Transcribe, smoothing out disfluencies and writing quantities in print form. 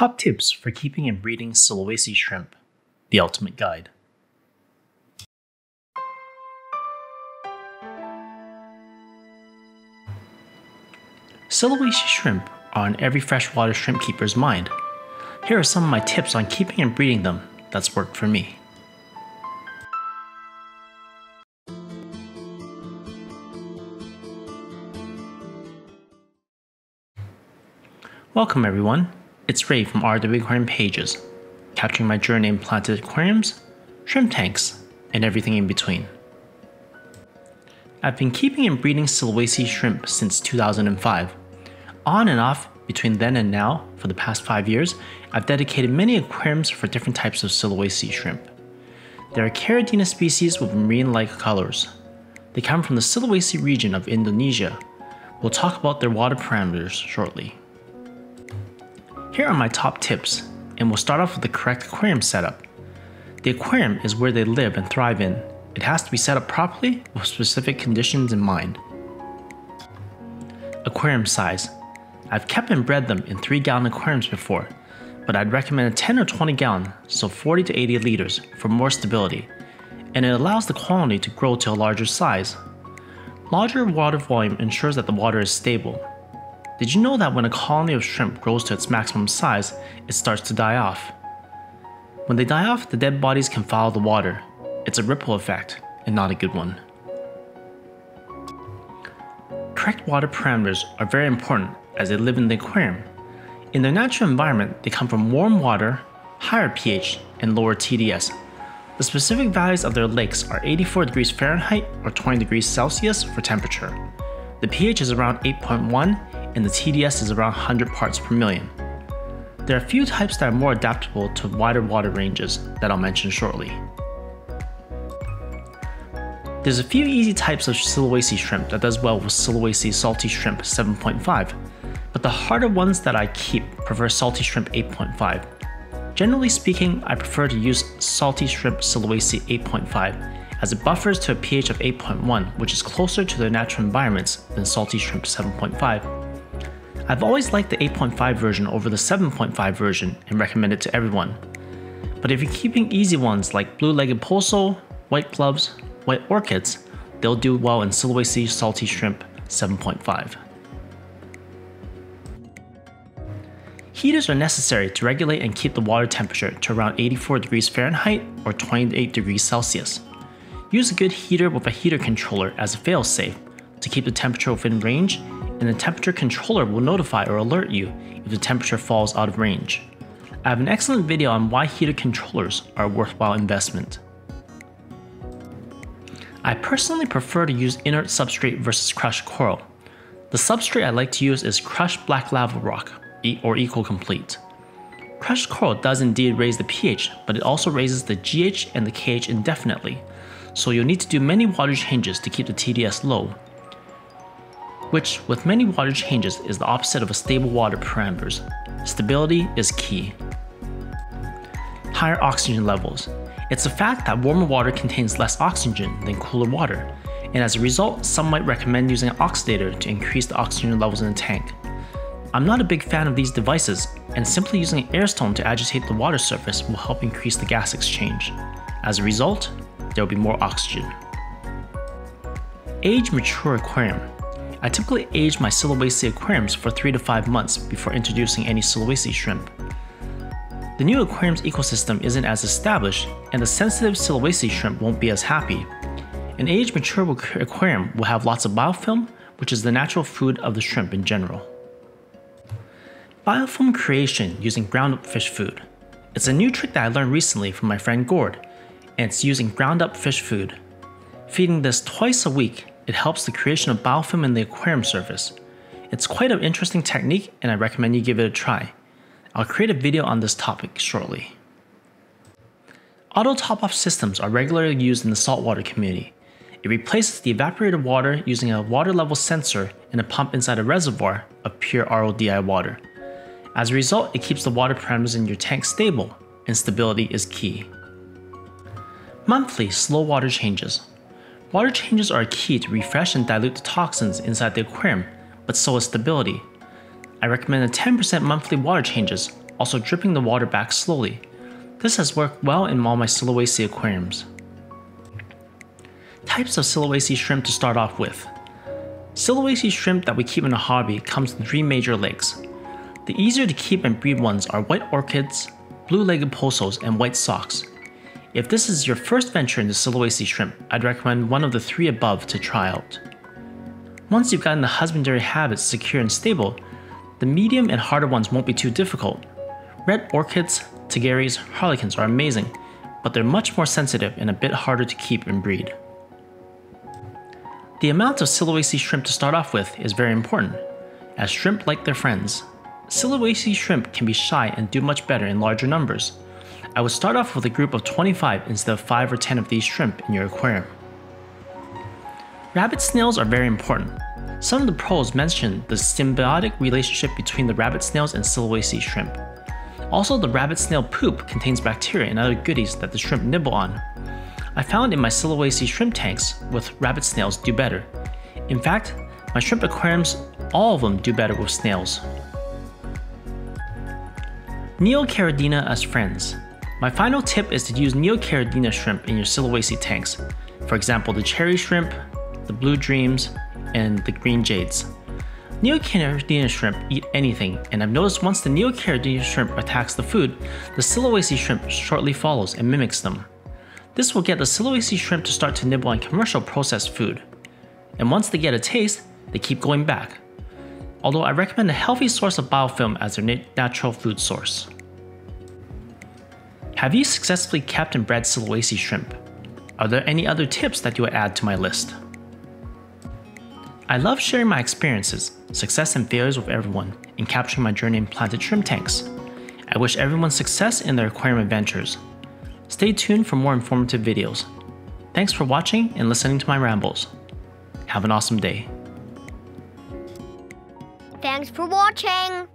Top tips for keeping and breeding Sulawesi shrimp. The ultimate guide. Sulawesi shrimp are on every freshwater shrimp keeper's mind. Here are some of my tips on keeping and breeding them that's worked for me. Welcome everyone, it's Ray from RW Aquarium Pages, capturing my journey in planted aquariums, shrimp tanks, and everything in between. I've been keeping and breeding Sulawesi shrimp since 2005. On and off between then and now, for the past 5 years, I've dedicated many aquariums for different types of Sulawesi shrimp. They are caridina species with marine-like colors. They come from the Sulawesi region of Indonesia. We'll talk about their water parameters shortly. Here are my top tips, and we'll start off with the correct aquarium setup. The aquarium is where they live and thrive in. It has to be set up properly with specific conditions in mind. Aquarium size. I've kept and bred them in 3-gallon aquariums before, but I'd recommend a 10 or 20 gallon, so 40 to 80 liters, for more stability, and it allows the quality to grow to a larger size. Larger water volume ensures that the water is stable. Did you know that when a colony of shrimp grows to its maximum size, it starts to die off? When they die off, the dead bodies can follow the water. It's a ripple effect, and not a good one. Correct water parameters are very important as they live in the aquarium. In their natural environment, they come from warm water, higher pH, and lower TDS. The specific values of their lakes are 84 degrees Fahrenheit or 20 degrees Celsius for temperature. The pH is around 8.1 and the TDS is around 100 parts per million. There are a few types that are more adaptable to wider water ranges that I'll mention shortly. There's a few easy types of Sulawesi shrimp that does well with Sulawesi salty shrimp 7.5, but the harder ones that I keep prefer salty shrimp 8.5. Generally speaking, I prefer to use salty shrimp Sulawesi 8.5 as it buffers to a pH of 8.1, which is closer to their natural environments than salty shrimp 7.5. I've always liked the 8.5 version over the 7.5 version and recommend it to everyone. But if you're keeping easy ones like blue-legged poso, white gloves, white orchids, they'll do well in Sulawesi salty shrimp 7.5. Heaters are necessary to regulate and keep the water temperature to around 84 degrees Fahrenheit or 28 degrees Celsius. Use a good heater with a heater controller as a fail-safe to keep the temperature within range, and the temperature controller will notify or alert you if the temperature falls out of range. I have an excellent video on why heater controllers are a worthwhile investment. I personally prefer to use inert substrate versus crushed coral. The substrate I like to use is crushed black lava rock, or Equal Complete. Crushed coral does indeed raise the pH, but it also raises the GH and the KH indefinitely, so you'll need to do many water changes to keep the TDS low, which with many water changes is the opposite of a stable water parameters. Stability is key. Higher oxygen levels. It's a fact that warmer water contains less oxygen than cooler water, and as a result, some might recommend using an oxidator to increase the oxygen levels in the tank. I'm not a big fan of these devices, and simply using an air stone to agitate the water surface will help increase the gas exchange. As a result, there will be more oxygen. Age mature aquarium. I typically age my Sulawesi aquariums for 3 to 5 months before introducing any Sulawesi shrimp. The new aquarium's ecosystem isn't as established, and the sensitive Sulawesi shrimp won't be as happy. An age mature aquarium will have lots of biofilm, which is the natural food of the shrimp in general. Biofilm creation using ground up fish food. It's a new trick that I learned recently from my friend Gord, and it's using ground up fish food. Feeding this twice a week, it helps the creation of biofilm in the aquarium surface. It's quite an interesting technique, and I recommend you give it a try. I'll create a video on this topic shortly. Auto top-off systems are regularly used in the saltwater community. It replaces the evaporated water using a water level sensor and a pump inside a reservoir of pure RODI water. As a result, it keeps the water parameters in your tank stable, and stability is key. Monthly slow water changes. Water changes are key to refresh and dilute the toxins inside the aquarium, but so is stability. I recommend a 10% monthly water changes also dripping the water back slowly. This has worked well in all my Sulawesi aquariums. Types of Sulawesi shrimp to start off with. Sulawesi shrimp that we keep in a hobby comes in 3 major legs. The easier to keep and breed ones are white orchids, blue-legged posos, and white socks. If this is your first venture into Sulawesi shrimp, I'd recommend one of the 3 above to try out. Once you've gotten the husbandry habits secure and stable, the medium and harder ones won't be too difficult. Red orchids, tagaris, harlequins are amazing, but they're much more sensitive and a bit harder to keep and breed. The amount of Sulawesi shrimp to start off with is very important, as shrimp like their friends. Sulawesi shrimp can be shy and do much better in larger numbers. I would start off with a group of 25 instead of 5 or 10 of these shrimp in your aquarium. Rabbit snails are very important. Some of the pros mention the symbiotic relationship between the rabbit snails and Sulawesi shrimp. Also, the rabbit snail poop contains bacteria and other goodies that the shrimp nibble on. I found in my Sulawesi shrimp tanks with rabbit snails do better. In fact, my shrimp aquariums, all of them do better with snails. Caridina as friends. My final tip is to use caridina shrimp in your Sulawesi tanks. For example, the cherry shrimp, the blue dreams, and the green jades. Caridina shrimp eat anything, and I've noticed once the caridina shrimp attacks the food, the Sulawesi shrimp shortly follows and mimics them. This will get the Sulawesi shrimp to start to nibble on commercial processed food. And once they get a taste, they keep going back. Although I recommend a healthy source of biofilm as their natural food source. Have you successfully kept and bred Sulawesi shrimp? Are there any other tips that you would add to my list? I love sharing my experiences, success and failures with everyone, and capturing my journey in planted shrimp tanks. I wish everyone success in their aquarium adventures. Stay tuned for more informative videos. Thanks for watching and listening to my rambles. Have an awesome day. Thanks for watching.